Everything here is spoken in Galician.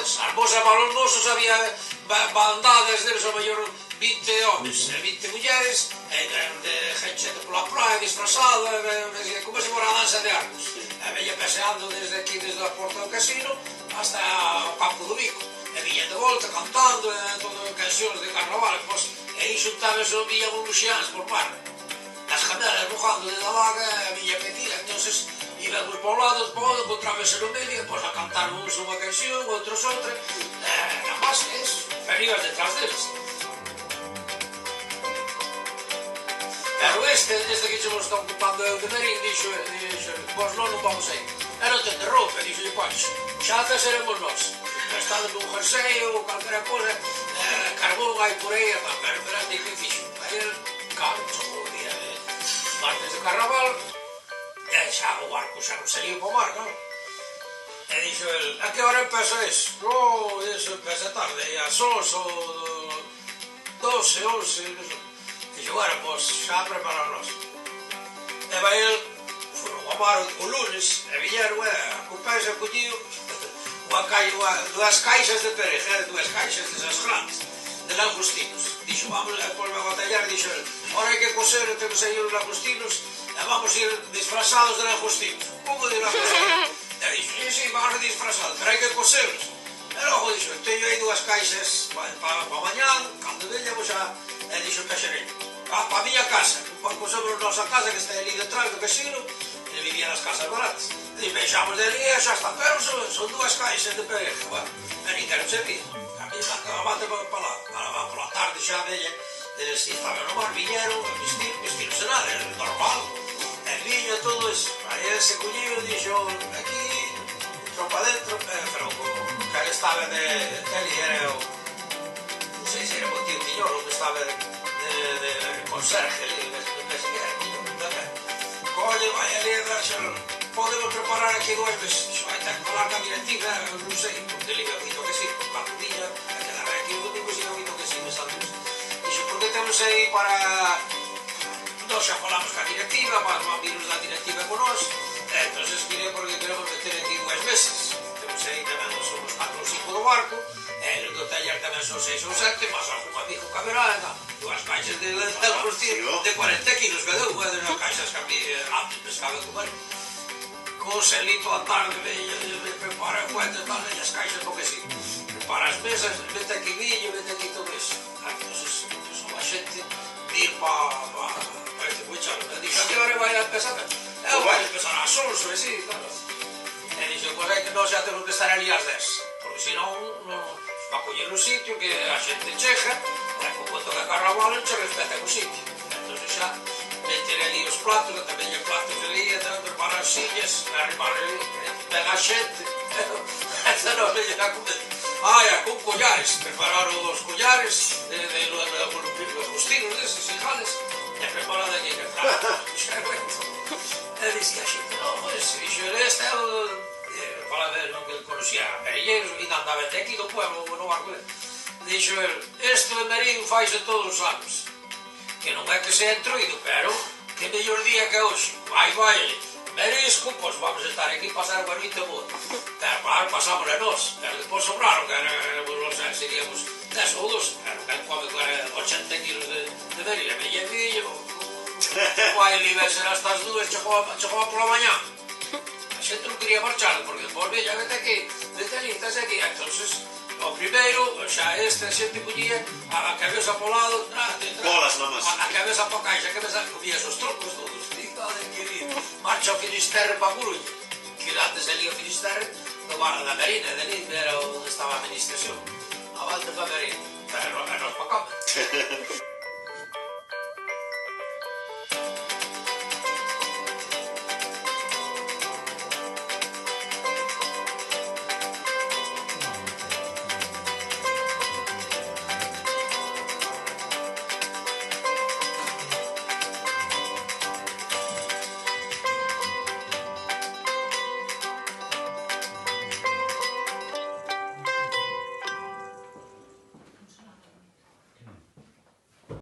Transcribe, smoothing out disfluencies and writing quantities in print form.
Pois, armose para os mozos había bandadas deles, ao mellor 20 homens e 20 mulleres, de gente pola praia disfrazada, como se fora a danza de arcos. E veña paseando desde aquí, desde a porta do casino, hasta o campo do Bico. E viña de volta cantando, todas cancións de carnaval, e aí xuntábase o viñan uns luxiáns por mar. As jamelas mojando de la vaga, a viña pedida, entonces íbamos para un lado, para o outro, encontrábase no medio, e a cantar uns unha canción, outros outra, nada máis que eso, pero ibas detrás deles. Pero este que se vos está ocupando de Marín, dixo, vos non vamos a ir. E non te interrompe, dixo, Pancho, xa te seremos nós. Estado nun jersey ou calquera cosa, carbón hai por aí, pero verás que fixo. Aí el, claro, chegou o día de martes de carnaval, e xa o barco xa non saliu para o mar, claro. E dixo el, a que hora empeza eso? Eso empeza tarde, e as 11, 12, 11, dixo, bueno, pois xa prepararnos. E vai el, foron ao mar o lunes, e viñeron, con pés e collido, dúas caixas de perejil, dúas caixas desas grandes, de langostinos. Dixo, vamos a volver a batallar, dixo el, ahora hai que coser, temos aí os langostinos, e vamos ir disfrazados de langostinos. Como de langostinos? E dixo, sí, vamos disfrazados, pero hai que coserlos. E logo dixo, teño aí dúas caixas para mañán, cando veñamos xa, e dixo o caxereño, para a miña casa, cosemos a nosa casa que está ali detrás do casino, e vivían as casas baratas. E vexamos de ali e xa está, pero son dúas caixas de pereja, e nin quero servir. Abate para lá, para a tarde xa veña, se estaban no mar, viñeron a vestirse nada, era normal. E viña todo eso, aí se colliu e dixo, aquí, tropa dentro, pero que estaba de ali era o, non sei se era o tío Miñolo, que estaba de conserje ali, que se era Miñolo tamén. Colle, vai ali, podemos preparar aquí 2 meses, vai ter que falar ca directiva, non sei, porque le iba dito que sí, con cando viña, e que la verdad que o único iba dito que sí, me saltos. Dixo, porque temos aí para... Nós xa falamos ca directiva, van virus da directiva con nós, entonces porque queremos meter aquí 2 meses. Temos aí tamén, somos 4 ou 5 do barco, e no taller tamén son 6 ou 7, mas algún amigo caberá, dúas caixas de 40 kilos cada unha, de unhas caixas que antes pescaba con él. Cose ali toda a tarde, prepara cuentas, tal, as caixas, porque si, prepara as mesas, mete aquí viño, mete aquí todo eso. Entonces, a xente vir para este puchalo, e dixo, a que hora vai a empezar? Vai a empezar ás 11, e si, claro. E dixo, pois é que nós xa temos que estar ali ás 10, porque senón, para coller o sitio, que a xente cheja, e como toca carnaval, non se respeta o sitio. Entón xa, meter ali os platos, que tamén hai platos ali, preparar as sillas, arribar ali, pega a xente, esa non veñen a comer. Con collares, preparar os collares, os rostinos deses, hijales, e preparar aquí que trato, xa cuento. E dixía a xente, non, dixo, este é o... Para ver, non, que conocía perilleiros, e andaba de aquí do pueblo, no barco. Dixo el, isto de Marín faise todos os anos, que non é que sea entruido, pero que mellor día que hoxe, vai, Marisco, pois vamos a estar aquí pasar o barrito boa. Pero claro, pasamos a nós, pero depois sobraron, que éramos, seríamos 10 ou 12, pero que come 80 kilos de Marín, a miña filha, vai ali verse hasta as 2, chegou pola mañá. A xente non quería marchar, porque depois veña, vete aquí, vete ali, estás aquí, entonces... O primeiro, xa esta xente collía a cabeza po lado, bolas nomás, a cabeza po caixa, a cabeza, comías os troncos todos, marcha o Finisterre pa Coruña, que antes ali o Finisterre, no bar da Marina, dali era onde estaba a administración, a volta pa Marina, pero non pa cama.